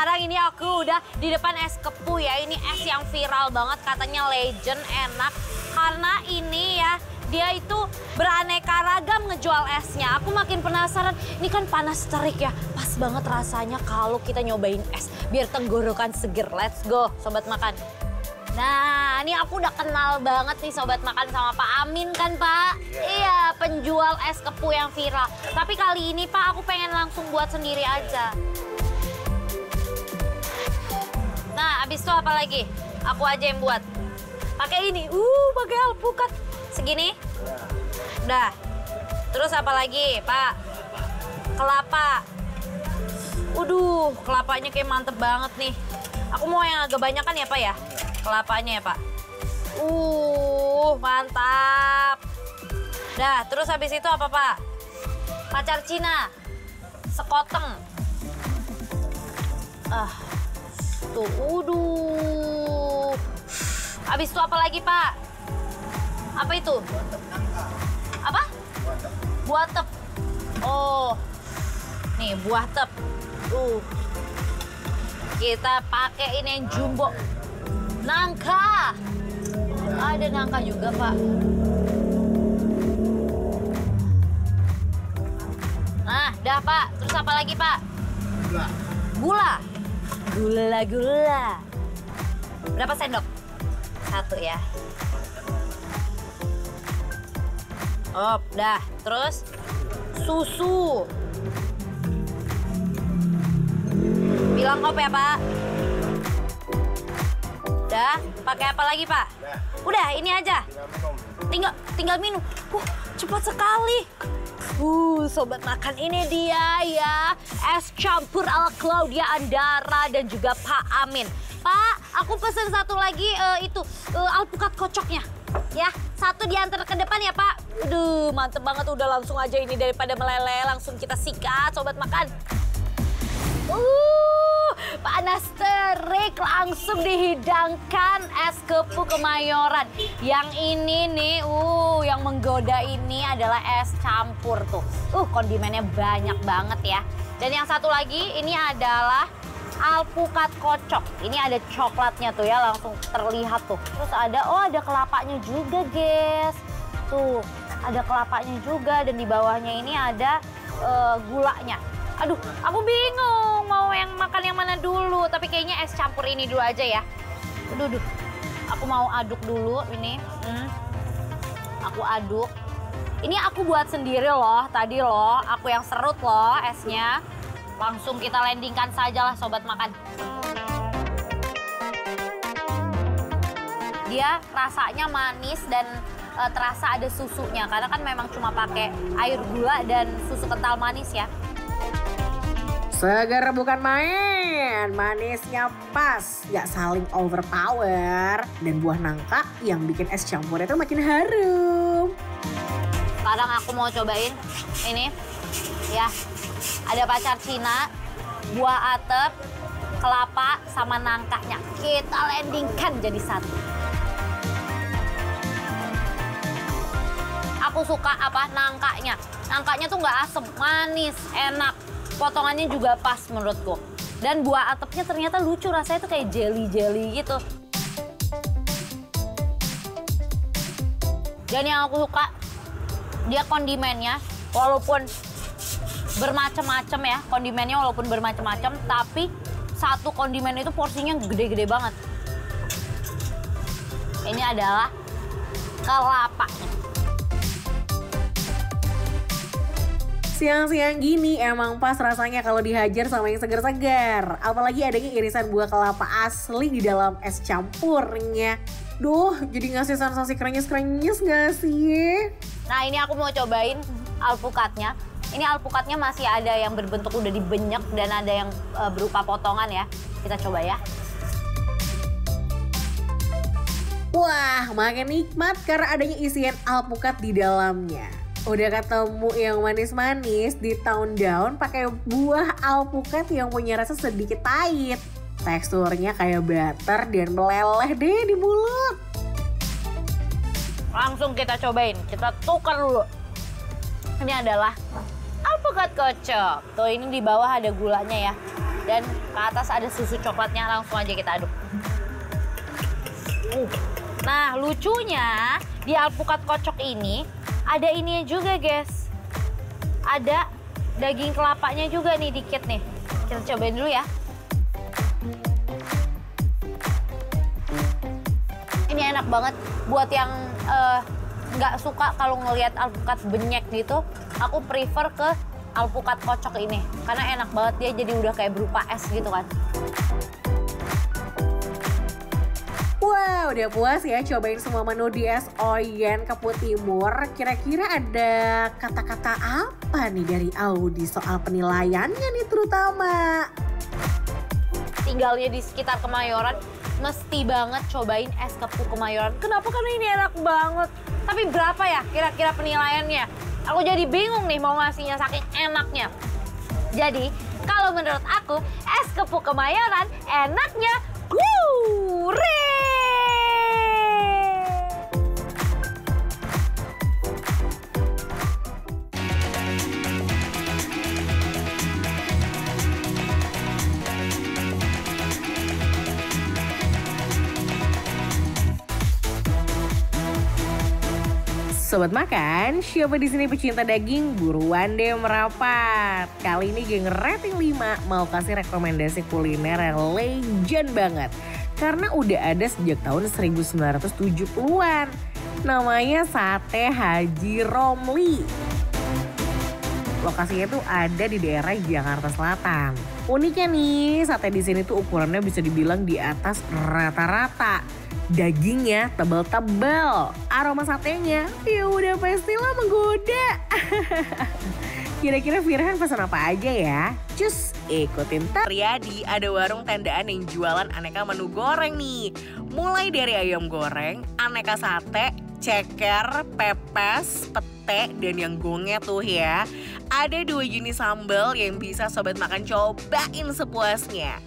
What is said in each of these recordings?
sekarang ini aku udah di depan es kepu ya. Ini es yang viral banget, katanya legend, enak. Karena ini ya, dia itu beraneka ragam ngejual esnya. Aku makin penasaran, ini kan panas terik ya. Pas banget rasanya kalau kita nyobain es. Biar tenggorokan seger, let's go Sobat Makan. Nah, ini aku udah kenal banget nih Sobat Makan sama Pak Amin kan Pak? Iya, penjual es kepu yang viral. Tapi kali ini Pak, aku pengen langsung buat sendiri aja. Nah, abis itu apa lagi? Aku aja yang buat. Pakai ini, pakai alpukat. Segini? Udah. Terus apa lagi Pak? Kelapa. Waduh, kelapanya kayak mantep banget nih. Aku mau yang agak banyakan ya Pak ya? Kelapanya ya Pak. Mantap. Dah, terus habis itu apa Pak? Pacar Cina. Sekoteng. Tuh, Habis itu apa lagi Pak? Apa itu? Apa? Buah tep. Oh, nih buah tep. Kita pakai ini yang jumbo. Nangka. Ada nangka juga, Pak. Nah, dah, Pak. Terus apa lagi, Pak? Gula. Gula. Berapa sendok? 1 ya. Dah. Terus susu. Bilang op ya, Pak. Udah, pakai apa lagi, Pak? Udah, ini aja. Tinggal minum. Cepat sekali. Sobat Makan, ini dia ya. Es campur ala Claudia Andara dan juga Pak Amin. Pak, aku pesen satu lagi alpukat kocoknya. Ya, 1 diantar ke depan ya, Pak. Mantep banget. Udah langsung aja ini daripada meleleh. Langsung kita sikat, Sobat Makan. Panas terik, langsung dihidangkan es kepu Kemayoran. Yang ini nih, yang menggoda ini adalah es campur tuh. Kondimennya banyak banget ya. Dan yang satu lagi ini adalah alpukat kocok. Ini ada coklatnya tuh ya, langsung terlihat tuh. Terus ada kelapanya juga, guys. Tuh, ada kelapanya juga dan di bawahnya ini ada gulanya. Aduh, aku bingung mau yang makan yang mana dulu. Tapi kayaknya es campur ini dulu aja ya. Aku mau aduk dulu ini. Aku aduk. Ini aku buat sendiri loh, tadi loh. Aku yang serut loh esnya. Langsung kita landingkan saja lah Sobat Makan. Dia rasanya manis dan terasa ada susunya. Karena kan memang cuma pakai air gula dan susu kental manis ya. Segar bukan main, manisnya pas, gak saling overpower. Dan buah nangka yang bikin es campur itu makin harum. Sekarang aku mau cobain ini ya. Ada pacar Cina, buah atep, kelapa, sama nangkanya. Kita landingkan jadi satu. Aku suka nangkanya. Nangkanya tuh nggak asem, manis, enak. Potongannya juga pas menurutku. Dan buah atepnya ternyata lucu, rasanya tuh kayak jelly-jelly gitu. Dan yang aku suka, dia kondimennya walaupun bermacam-macam ya. Kondimennya walaupun bermacam-macam, tapi satu kondimen itu porsinya gede-gede banget. Ini adalah kelapanya. Siang-siang gini emang pas rasanya kalau dihajar sama yang segar-segar. Apalagi adanya irisan buah kelapa asli di dalam es campurnya. Jadi ngasih sensasi krenyes-krenyes gak sih? Nah, ini aku mau cobain alpukatnya. Ini alpukatnya masih ada yang berbentuk udah dibenyak dan ada yang berupa potongan ya. Kita coba ya. Wah, makin nikmat karena adanya isian alpukat di dalamnya. Udah ketemu yang manis-manis di town down pakai buah alpukat yang punya rasa sedikit pahit. Teksturnya kayak butter dan meleleh deh di mulut. Langsung kita cobain, kita tukar dulu. Ini adalah alpukat kocok. Tuh, ini di bawah ada gulanya ya. Dan ke atas ada susu coklatnya, langsung aja kita aduk. Nah, lucunya di alpukat kocok ini ada ininya juga, guys. Ada daging kelapanya juga nih dikit nih. Kita cobain dulu ya. Ini enak banget buat yang nggak suka kalau ngelihat alpukat benyek gitu. Aku prefer ke alpukat kocok ini karena enak banget, dia jadi udah kayak berupa es gitu kan. Wah, udah puas ya cobain semua menu di Es Oyen Kepu Timur. Kira-kira ada kata-kata apa nih dari Audi soal penilaiannya nih terutama? Tinggalnya di sekitar Kemayoran, mesti banget cobain es kepu Kemayoran. Kenapa? Karena ini enak banget. Tapi berapa ya kira-kira penilaiannya? Aku jadi bingung nih mau ngasihnya saking enaknya. Jadi, kalau menurut aku, es kepu Kemayoran enaknya wuh. Sobat makan, siapa di sini pecinta daging? Buruan deh merapat. Kali ini geng rating 5 mau kasih rekomendasi kuliner yang legend banget. Karena udah ada sejak tahun 1970-an. Namanya Sate Haji Romli. Lokasinya tuh ada di daerah Jakarta Selatan. Uniknya nih, sate di sini tuh ukurannya bisa dibilang di atas rata-rata. Dagingnya tebal-tebal, aroma satenya ya udah pastilah menggoda. Kira-kira Firhan pesan apa aja ya? Cus, ikutin Riyadi, ada warung tendaan yang jualan aneka menu goreng nih. Mulai dari ayam goreng, aneka sate, ceker, pepes, pete, dan yang gongnya tuh ya. Ada 2 jenis sambal yang bisa sobat makan cobain sepuasnya.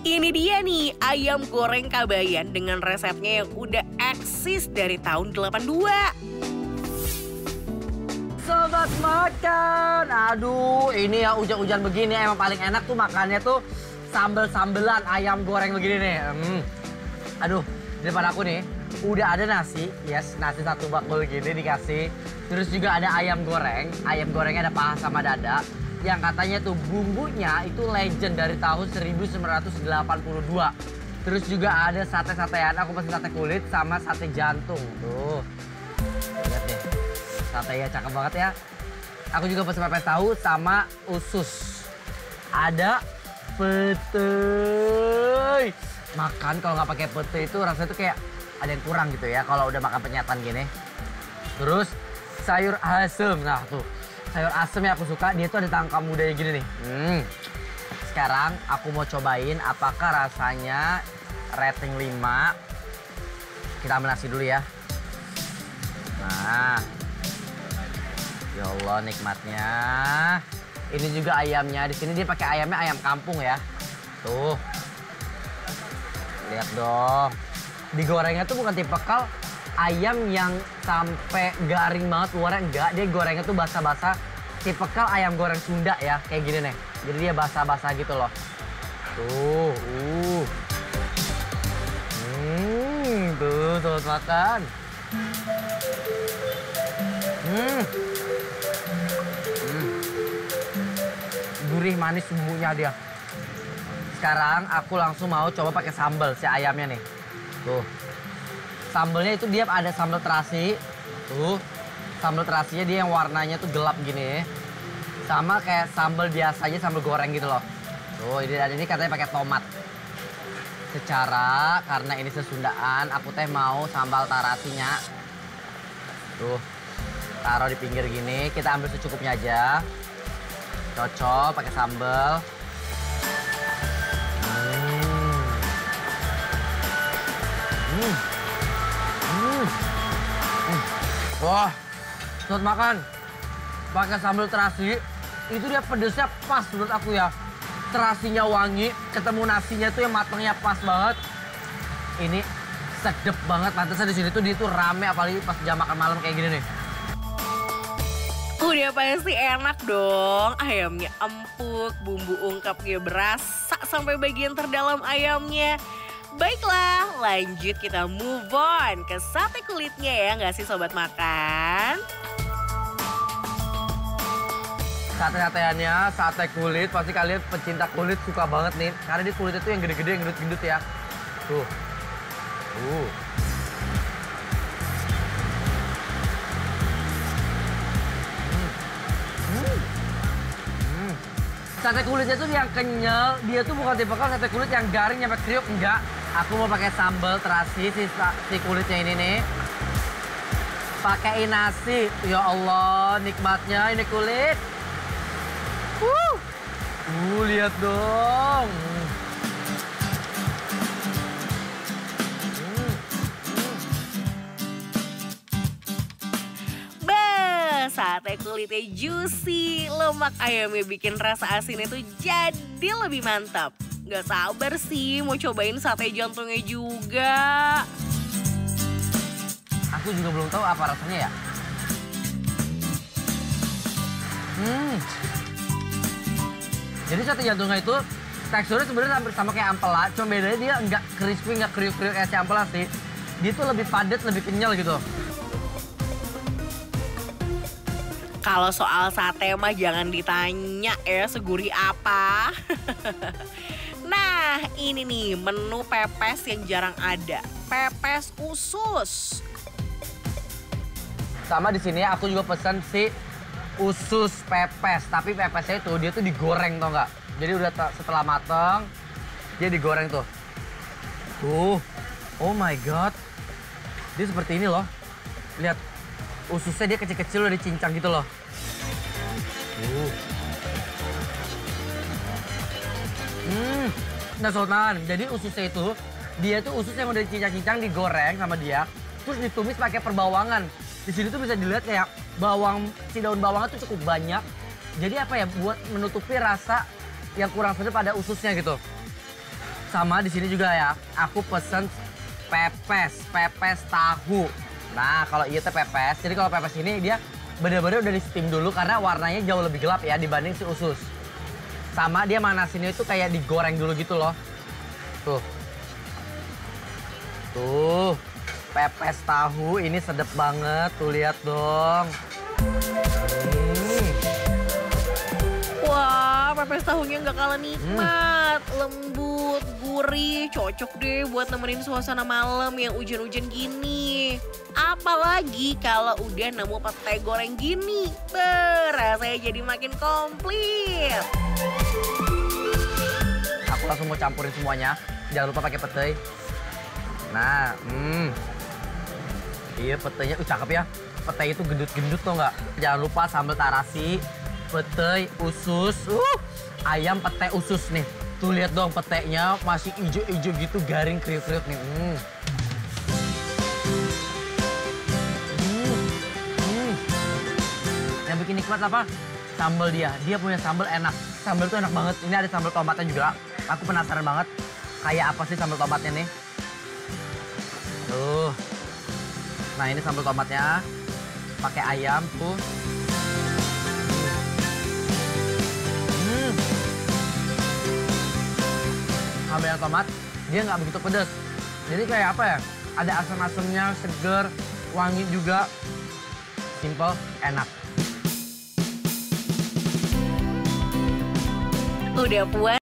Ini dia nih ayam goreng Kabayan dengan resepnya yang udah eksis dari tahun 82. Sobat makan, aduh ini ya hujan-hujan begini emang paling enak tuh makannya tuh sambel-sambelan ayam goreng begini nih. Aduh, di depan aku nih udah ada nasi, yes, nasi 1 bakul gini dikasih. Terus juga ada ayam gorengnya ada paha sama dada. Yang katanya tuh bumbunya itu legend dari tahun 1982. Terus juga ada sate-satean, aku pesen sate kulit sama sate jantung. Tuh, lihat deh, satenya cakep banget ya. Aku juga pesen pepes tahu sama usus. Ada pete. Makan kalau nggak pakai pete itu rasanya tuh kayak ada yang kurang gitu ya kalau udah makan penyetan gini. Terus sayur asem, nah tuh. Sayur asem yang aku suka, dia tuh ada tangka mudanya gini nih. Sekarang aku mau cobain apakah rasanya rating 5. Kita ambil nasi dulu ya. Nah. Ya Allah nikmatnya. Ini juga ayamnya, di sini dia pakai ayamnya ayam kampung ya. Tuh. Lihat dong. Digorengnya tuh bukan tipikal ayam yang sampai garing banget luarnya, enggak. Dia gorengnya tuh basah-basah. Tipikal ayam goreng Sunda ya, kayak gini nih. Jadi dia basah-basah gitu loh. Tuh, tuh selamat makan. Gurih manis bumbunya dia. Sekarang aku langsung mau coba pakai sambal si ayamnya nih. Tuh. Sambalnya itu dia ada sambal terasi. Tuh. Sambal terasinya dia yang warnanya tuh gelap gini. Sama kayak sambal biasa aja, sambal goreng gitu loh. Tuh, ini katanya pakai tomat. Secara karena ini sesundaan, aku teh mau sambal terasinya. Tuh. Taruh di pinggir gini, kita ambil secukupnya aja. Cocok pakai sambal. Wah, selamat makan. Pakai sambal terasi, itu dia pedesnya pas menurut aku ya. Terasinya wangi, ketemu nasinya tuh yang matangnya pas banget. Ini sedep banget, pantasnya di sini tuh dia tuh rame apalagi pas jam makan malam kayak gini nih. Udah pasti enak dong. Ayamnya empuk, bumbu ungkapnya berasa sampai bagian terdalam ayamnya. Baiklah, lanjut kita move on ke sate kulitnya ya nggak sih Sobat Makan? Sate-sateannya, sate kulit, pasti kalian pecinta kulit suka banget nih. Karena di kulit itu yang gede-gede, yang gendut-gendut ya. Tuh. Sate kulitnya tuh yang kenyal, dia tuh bukan tipe sate kulit yang garing nyampe kriuk, enggak. Aku mau pakai sambal terasi si kulitnya ini nih. Pakai nasi, ya Allah nikmatnya ini kulit. Lihat dong. Sate kulitnya juicy, lemak ayamnya bikin rasa asinnya tuh jadi lebih mantap. Gak sabar sih mau cobain sate jantungnya juga. Aku juga belum tahu apa rasanya ya. Jadi sate jantungnya itu teksturnya sebenarnya hampir sama kayak ampela, cuma bedanya dia nggak crispy, nggak kriuk-kriuk kayak si ampela sih. Dia tuh lebih padat, lebih kenyal gitu. Kalau soal sate mah jangan ditanya ya segurih apa. Nah ini nih menu pepes yang jarang ada. Pepes usus. Sama di sini aku juga pesan si usus pepes. Tapi pepesnya itu dia tuh digoreng tau nggak? Jadi udah setelah mateng dia digoreng tuh. Tuh, oh my god. Dia seperti ini loh. Lihat. Ususnya dia kecil-kecil udah dicincang gitu loh. Nah Sultan, jadi ususnya itu, dia tuh usus yang udah dicincang-cincang digoreng sama dia, terus ditumis pakai perbawangan. Di sini tuh bisa dilihat kayak bawang, si daun bawangnya tuh cukup banyak. Jadi apa ya, buat menutupi rasa yang kurang sedap pada ususnya gitu. Sama di sini juga ya, aku pesen pepes tahu. Nah, kalau iya teh pepes. Jadi kalau pepes ini dia benar-benar udah di steam dulu karena warnanya jauh lebih gelap ya dibanding si usus. Sama dia manasinnya itu kayak digoreng dulu gitu loh. Tuh. Tuh. Pepes tahu ini sedap banget. Tuh lihat dong. Wah, pepes tahunya nggak kalah nikmat. Lembut, gurih, cocok deh buat nemenin suasana malam yang hujan-hujan gini. Apalagi kalau udah nemu pete goreng gini, rasanya jadi makin komplit. Aku langsung mau campurin semuanya. Jangan lupa pakai petai. Nah, iya petainya, cakep ya. Petai itu gendut-gendut tuh nggak. Jangan lupa sambal tarasi, petai, usus, ayam petai usus nih. Tuh lihat dong petainya masih ijo-ijo gitu, garing kriuk-kriuk nih. Yang bikin nikmat apa? Sambal dia punya sambal enak. Sambal tuh enak banget. Ini ada sambal tomatnya juga. Aku penasaran banget kayak apa sih sambal tomatnya nih. Tuh. Nah ini sambal tomatnya. Pakai ayam tuh. Sambal yang tomat, dia nggak begitu pedas. Jadi kayak apa ya? Ada asam-asamnya, seger, wangi juga. Simple, enak. Udah puas